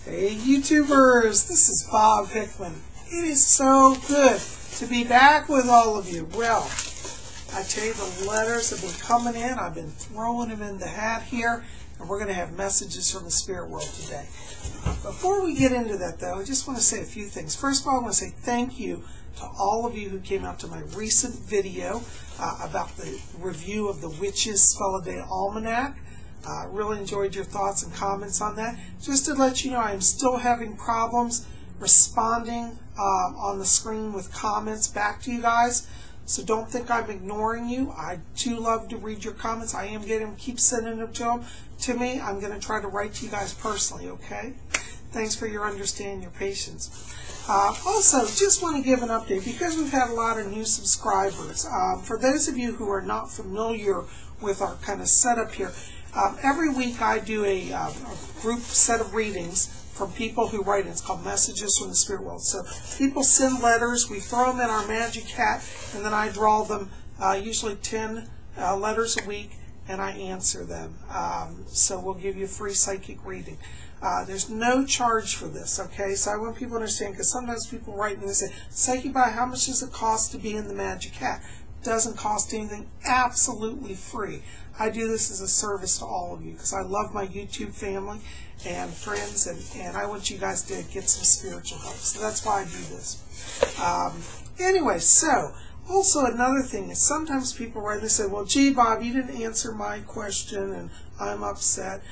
Hey YouTubers, this is Bob Hickman. It is so good to be back with all of you. Well, I tell you, the letters have been coming in. I've been throwing them in the hat here, and we're going to have messages from the spirit world today. Before we get into that, though, I just want to say a few things. First of all, I want to say thank you to all of you who came out to my recent video about the review of the Witch's Holiday Almanac. Really enjoyed your thoughts and comments on that. Just to let you know, I am still having problems responding on the screen with comments back to you guys. So don't think I'm ignoring you. I do love to read your comments. I am getting them. Keep sending them to me. I'm going to try to write to you guys personally, okay? Thanks for your understanding, your patience. Also, just want to give an update because we've had a lot of new subscribers. For those of you who are not familiar with our kind of setup here, every week I do a group set of readings from people who write in. It's called Messages from the Spirit World. So people send letters, we throw them in our magic hat, and then I draw them, usually 10 letters a week, and I answer them. So we'll give you a free psychic reading. There's no charge for this, okay? So I want people to understand, because sometimes people write and they say, Psychic Bio, how much does it cost to be in the magic hat? It doesn't cost anything, absolutely free. I do this as a service to all of you because I love my YouTube family and friends, and I want you guys to get some spiritual help. So that's why I do this. Anyway, so also another thing is sometimes people write and they say, well, gee, Bob, you didn't answer my question and I'm upset.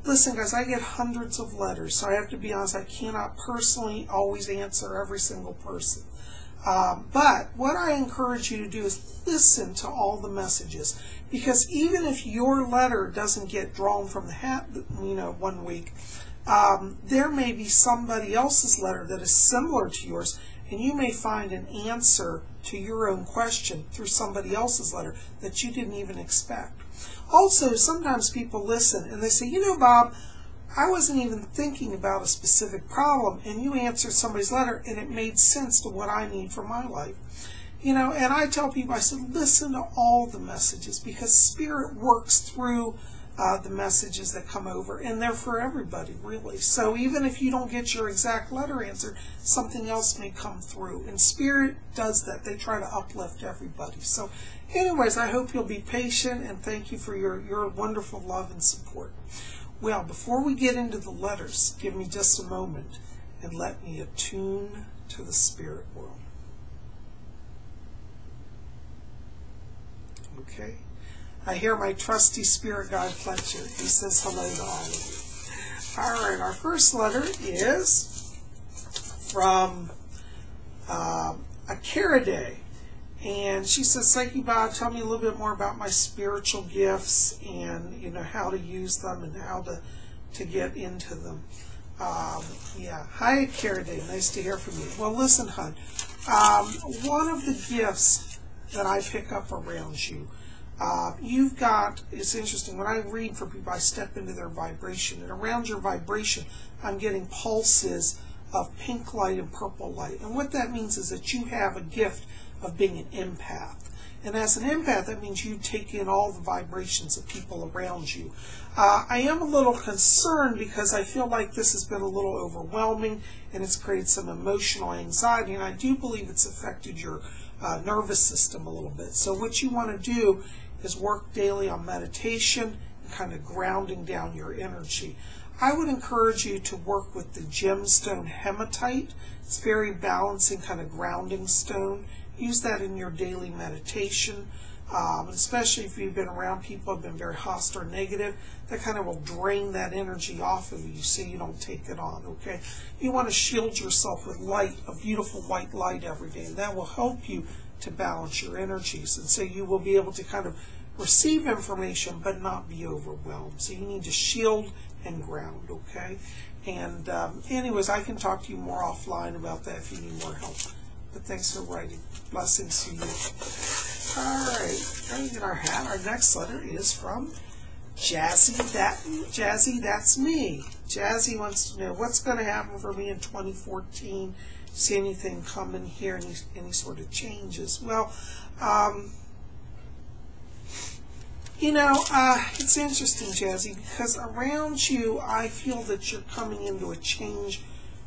Listen, guys, I get hundreds of letters, so I have to be honest, I cannot personally always answer every single person. But what I encourage you to do is listen to all the messages, because even if your letter doesn't get drawn from the hat, one week, there may be somebody else's letter that is similar to yours, and you may find an answer to your own question through somebody else's letter that you didn't even expect. Also, sometimes people listen and they say, you know, Bob, I wasn't even thinking about a specific problem, and you answered somebody's letter, and it made sense to what I need for my life. And I tell people, I said, listen to all the messages, because Spirit works through the messages that come over, and they're for everybody, really. So even if you don't get your exact letter answered, something else may come through, and Spirit does that. They try to uplift everybody. So anyways, I hope you'll be patient, and thank you for your wonderful love and support. Well, before we get into the letters, give me just a moment and let me attune to the spirit world. Okay? I hear my trusty spirit guide Fletcher. He says hello to all of you. All right, our first letter is from Akirade. And she says, Psychic Bob, tell me a little bit more about my spiritual gifts and, how to use them and how to get into them. Yeah. Hi, Karaday. Nice to hear from you. Well, listen, hon. One of the gifts that I pick up around you, you've got, it's interesting, when I read for people, I step into their vibration. And around your vibration, I'm getting pulses of pink light and purple light. And what that means is that you have a gift of being an empath. And as an empath, that means you take in all the vibrations of people around you. I am a little concerned because I feel like this has been a little overwhelming and it's created some emotional anxiety, and I do believe it's affected your nervous system a little bit. So what you want to do is work daily on meditation and kind of grounding down your energy. I would encourage you to work with the gemstone hematite. It's very balancing, kind of grounding stone. Use that in your daily meditation, especially if you've been around people who have been very hostile or negative. That kind of will drain that energy off of you so you don't take it on, okay? You want to shield yourself with light, a beautiful white light every day, and that will help you to balance your energies. And so you will be able to kind of receive information but not be overwhelmed. So you need to shield and ground, okay? And anyways, I can talk to you more offline about that if you need more help. But thanks for writing. Blessings to you. All right, trying to get our hat. Our next letter is from Jazzy. Jazzy, that's me. Jazzy wants to know what's going to happen for me in 2014. See anything coming here? Any sort of changes? Well, You know, it's interesting, Jazzy, because around you, I feel that you're coming into a change,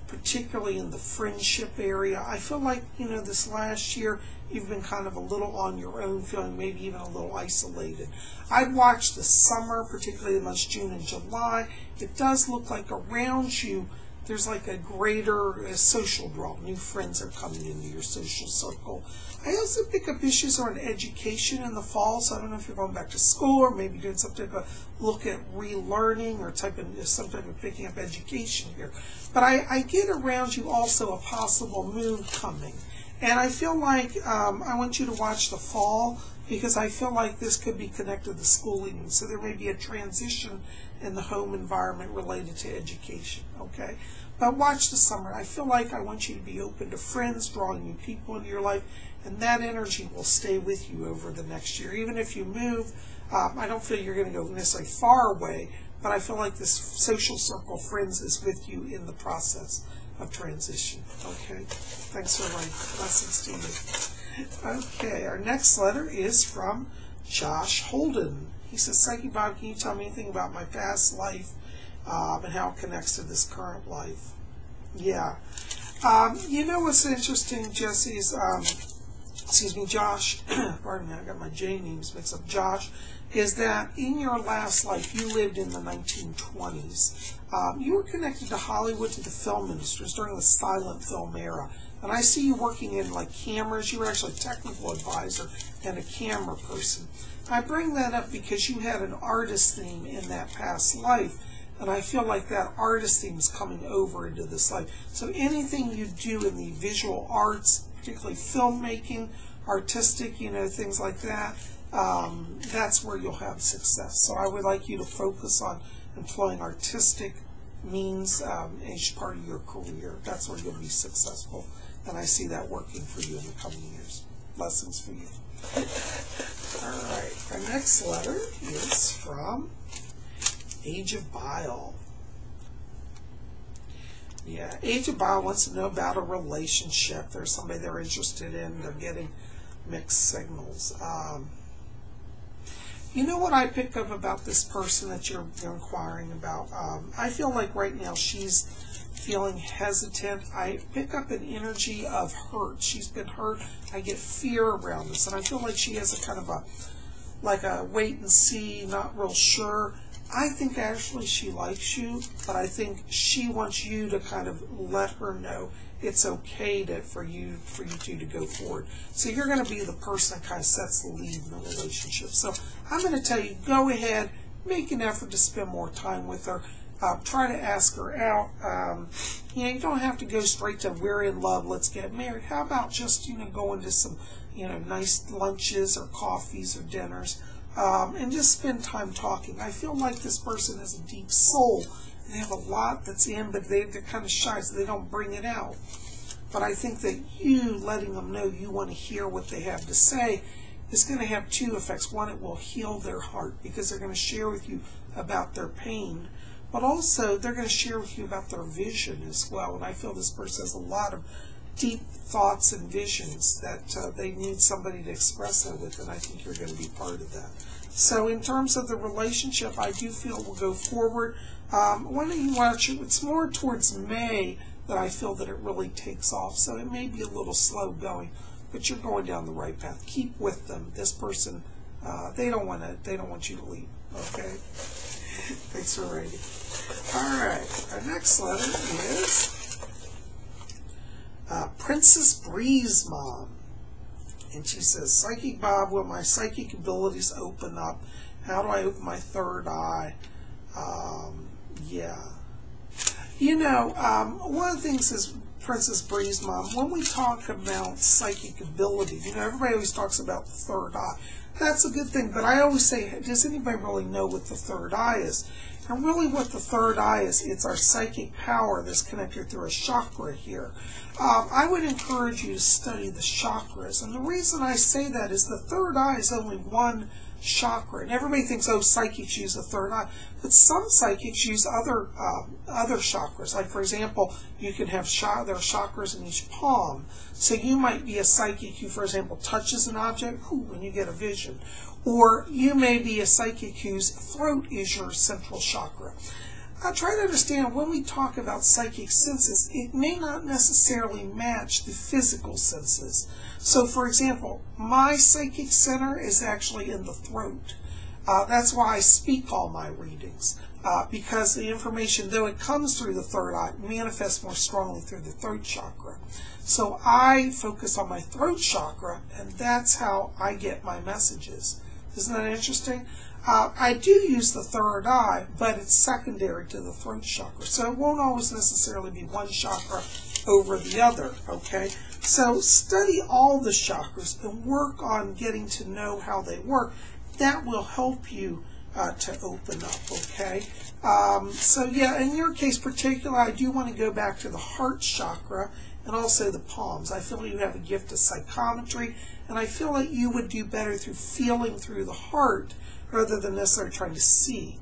particularly in the friendship area. I feel like, you know, this last year, you've been kind of a little on your own, feeling maybe even a little isolated. I'd watch the summer, particularly the months June and July. It does look like around you, there's like a greater social draw. New friends are coming into your social circle. I also pick up issues around education in the fall, so I don't know if you're going back to school or maybe doing some type of look at relearning or some type of picking up education here. But I get around you also a possible move coming. And I feel like I want you to watch the fall, because I feel like this could be connected to schooling. So there may be a transition in the home environment related to education, okay? But watch the summer. I feel like I want you to be open to friends, drawing new people into your life, and that energy will stay with you over the next year. Even if you move, I don't feel you're going to go necessarily far away, but I feel like this social circle of friends is with you in the process of transition. Okay? Thanks for writing. Blessings to you. Okay, our next letter is from Josh Holden. He says, Psychic Bob, can you tell me anything about my past life and how it connects to this current life? Yeah. You know what's interesting, Jesse, is, Josh, pardon me, I got my J names mixed up, Josh, is that in your last life, you lived in the 1920s. You were connected to Hollywood, to the film industries during the silent film era. And I see you working in like cameras. You were actually a technical advisor and a camera person. I bring that up because you had an artist theme in that past life. And I feel like that artist theme is coming over into this life. So anything you do in the visual arts, particularly filmmaking, artistic, you know, things like that, that's where you'll have success. So I would like you to focus on employing artistic means as part of your career. That's where you'll be successful. And I see that working for you in the coming years. Blessings for you. All right. Our next letter is from Age of Bile. Yeah, Age of Bile wants to know about a relationship. There's somebody they're interested in. They're getting mixed signals. You know what I pick up about this person that you're inquiring about? I feel like right now she's feeling hesitant. I pick up an energy of hurt. She's been hurt. I get fear around this. And I feel like she has a kind of a wait and see, not real sure. I think actually she likes you, but I think she wants you to kind of let her know it's okay for you two to go forward. So you're going to be the person that kind of sets the lead in the relationship. So I'm going to tell you, go ahead, make an effort to spend more time with her. Try to ask her out. You don't have to go straight to we're in love, let's get married. How about just, going to some, nice lunches or coffees or dinners. And just spend time talking. I feel like this person has a deep soul. They have a lot that's in, but they're kind of shy, so they don't bring it out. But I think that you letting them know you want to hear what they have to say is going to have two effects. One, it will heal their heart because they're going to share with you about their pain. But also, they're going to share with you about their vision as well. And I feel this person has a lot of deep thoughts and visions that they need somebody to express that with, and I think you're going to be part of that. So in terms of the relationship, I do feel we'll go forward. When you watch it, it's more towards May that I feel that it really takes off. So it may be a little slow going, but you're going down the right path. Keep with them. This person, they don't want you to leave. Okay. Thanks for writing. All right. Our next letter is Princess Breeze Mom. And she says, Psychic Bob, will my psychic abilities open up? How do I open my third eye? Yeah. One of the things is, Princess Breeze Mom, when we talk about psychic ability, everybody always talks about the third eye. That's a good thing, but I always say, does anybody really know what the third eye is? And really what the third eye is, it's our psychic power that's connected through a chakra here. I would encourage you to study the chakras. And the reason I say that is the third eye is only one chakra. And everybody thinks, oh, psychics use the third eye. But some psychics use other chakras. Like, for example, you can have there are chakras in each palm. So you might be a psychic who, for example, touches an object, and you get a vision. Or you may be a psychic whose throat is your central chakra. Try to understand, when we talk about psychic senses, it may not necessarily match the physical senses. So, for example, my psychic center is actually in the throat. That's why I speak all my readings, because the information, though it comes through the third eye, manifests more strongly through the throat chakra. So I focus on my throat chakra, and that's how I get my messages. Isn't that interesting? I do use the third eye, but it's secondary to the throat chakra. So it won't always necessarily be one chakra over the other, okay? So study all the chakras and work on getting to know how they work. That will help you to open up, okay? So yeah, in your case particularly, I do want to go back to the heart chakra and also the palms. I feel you have a gift of psychometry, and I feel like you would do better through feeling through the heart rather than necessarily trying to see.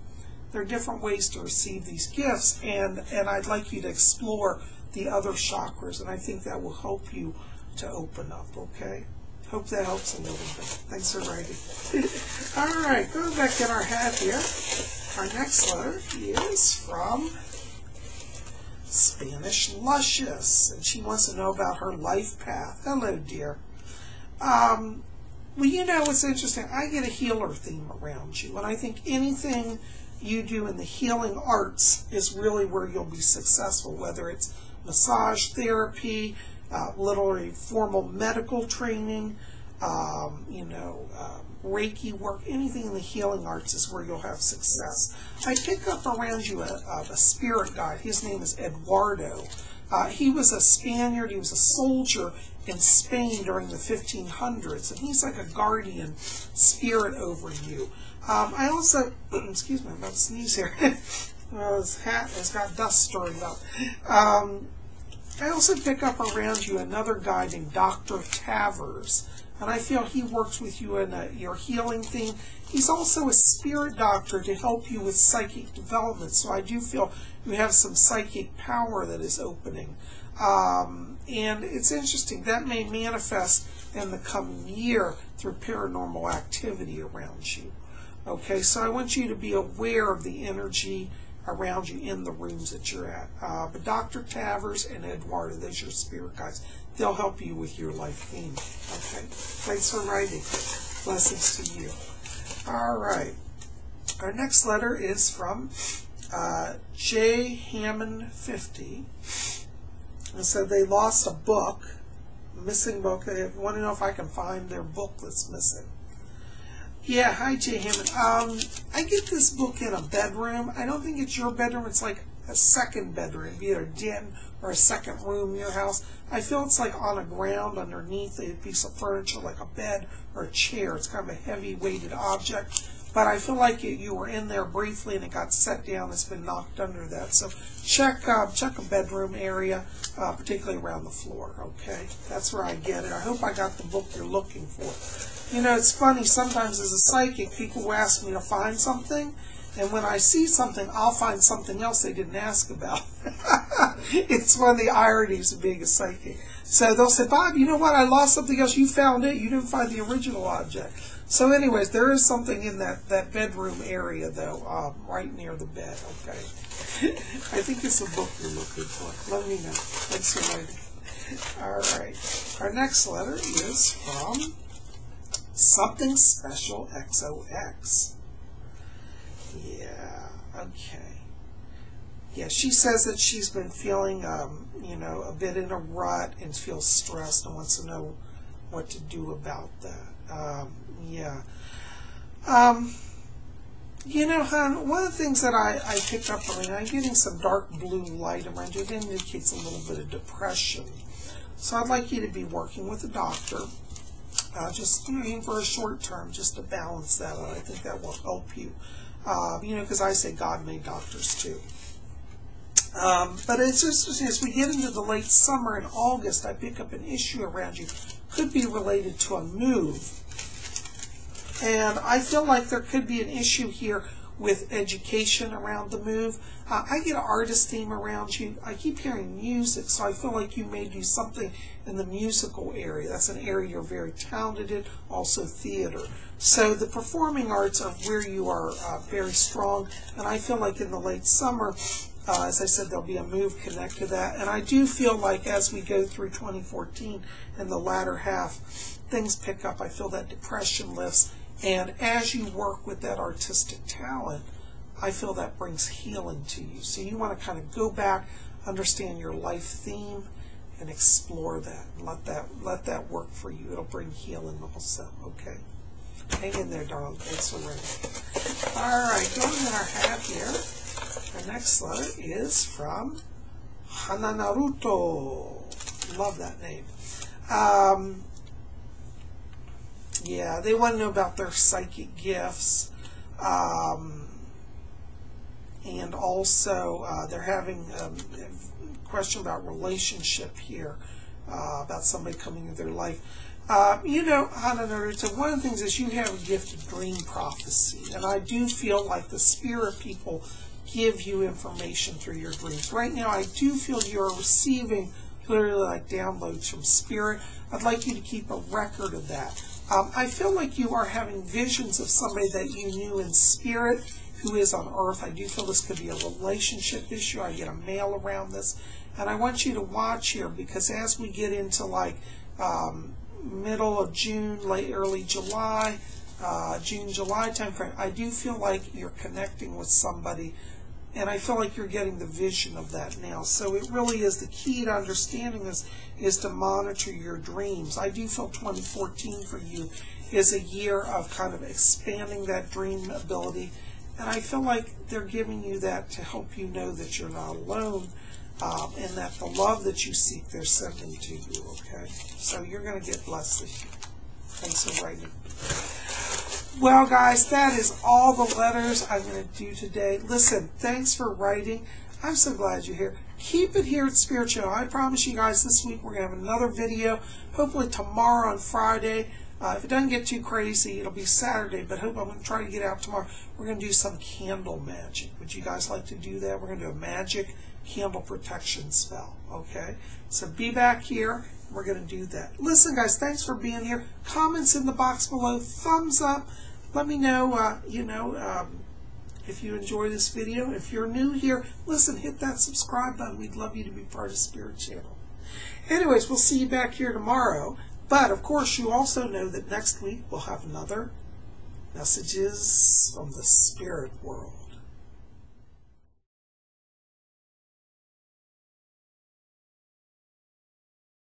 There are different ways to receive these gifts, and I'd like you to explore the other chakras, and I think that will help you to open up, okay? Hope that helps a little bit. Thanks for writing. All right, going back in our hat here. Our next letter is from Spanish Luscious, and she wants to know about her life path. Hello, dear. Well, you know what's interesting? I get a healer theme around you, and I think anything you do in the healing arts is really where you'll be successful, whether it's massage therapy, literally formal medical training, Reiki work, anything in the healing arts is where you'll have success. I pick up around you a spirit guide. His name is Eduardo. He was a Spaniard. He was a soldier in Spain during the 1500s, and he's like a guardian spirit over you. I also, excuse me, I'm about to sneeze here. Well, his hat has got dust stirring up. I also pick up around you another guy named Dr. Tavers, and I feel he works with you in your healing theme. He's also a spirit doctor to help you with psychic development, so I do feel you have some psychic power that is opening. And it's interesting, that may manifest in the coming year through paranormal activity around you. Okay, so I want you to be aware of the energy around you in the rooms that you're at. But Dr. Tavers and Eduardo, those are your spirit guides. They'll help you with your life theme. Okay, thanks for writing. Blessings to you. All right, our next letter is from J Hammond 50. And so they lost a book, a missing book. They want to know if I can find their book that's missing. Yeah, hi J Hammond. I get this book in a bedroom. I don't think it's your bedroom. It's like a second bedroom, be it a den or a second room in your house. I feel it's like on the ground underneath a piece of furniture, like a bed or a chair. It's kind of a heavy weighted object. But I feel like you were in there briefly and it got set down. It's been knocked under that. So check a bedroom area, particularly around the floor, okay? That's where I get it. I hope I got the book you're looking for. You know, it's funny, sometimes as a psychic, people will ask me to find something, and when I see something, I'll find something else they didn't ask about. It's one of the ironies of being a psychic. So they'll say, Bob, you know what? I lost something else. You found it. You didn't find the original object. So anyways, there is something in that bedroom area, though, right near the bed, okay? I think it's a book you're looking for. Let me know. Thanks for writing. All right. Our next letter is from something Special XOX. Yeah, okay. Yeah, she says that she's been feeling, a bit in a rut and feels stressed and wants to know what to do about that. Yeah. Hon, one of the things that I picked up on, I'm getting some dark blue light around you. It indicates a little bit of depression. So I'd like you to be working with a doctor, just even for a short term, just to balance that out. I think that will help you. Because I say God made doctors too. But it's just, as we get into the late summer in August, I pick up an issue around you. Could be related to a move. And I feel like there could be an issue here with education around the move. I get an artist theme around you. I keep hearing music, so I feel like you may do something in the musical area. That's an area you're very talented in, also theater. So the performing arts are where you are very strong, and I feel like in the late summer, as I said, there'll be a move connected to that. And I do feel like as we go through 2014 in the latter half, things pick up. I feel that depression lifts. And as you work with that artistic talent, I feel that brings healing to you. So you want to kind of go back, understand your life theme, and explore that. And let that work for you. It'll bring healing also. Okay. Hang in there, darling. Thanks for reading. All right, going in our hat here. Our next letter is from Hana Naruto. Love that name. Yeah, they want to know about their psychic gifts. And also, they're having a question about relationship here, about somebody coming into their life. You know, Hana Naruto, one of the things is you have a gift of dream prophecy. And I do feel like the spirit people give you information through your dreams. Right now, I do feel you're receiving literally like downloads from spirit. I'd like you to keep a record of that. I feel like you are having visions of somebody that you knew in spirit who is on earth. I do feel this could be a relationship issue. I get a male around this. And I want you to watch here, because as we get into like middle of June, late early July, June, July timeframe, I do feel like you're connecting with somebody. And I feel like you're getting the vision of that now. So it really is the key to understanding this is to monitor your dreams. I do feel 2014 for you is a year of kind of expanding that dream ability. And I feel like they're giving you that to help you know that you're not alone, and that the love that you seek, they're sending to you, okay? So you're going to get blessed this year. Thanks for writing. Well, guys, that is all the letters I'm going to do today. Listen, thanks for writing. I'm so glad you're here. Keep it here at Spiritchannel. I promise you guys this week we're going to have another video, hopefully tomorrow on Friday. If it doesn't get too crazy, it'll be Saturday, but I'm going to try to get out tomorrow. We're going to do some candle magic. Would you guys like to do that? We're going to do a magic candle protection spell, okay? So be back here. We're going to do that. Listen, guys, thanks for being here. Comments in the box below. Thumbs up. Let me know, if you enjoy this video. If you're new here, listen, hit that subscribe button. We'd love you to be part of Spiritchannel. Anyways, we'll see you back here tomorrow. But, of course, you also know that next week we'll have another Messages from the Spirit World.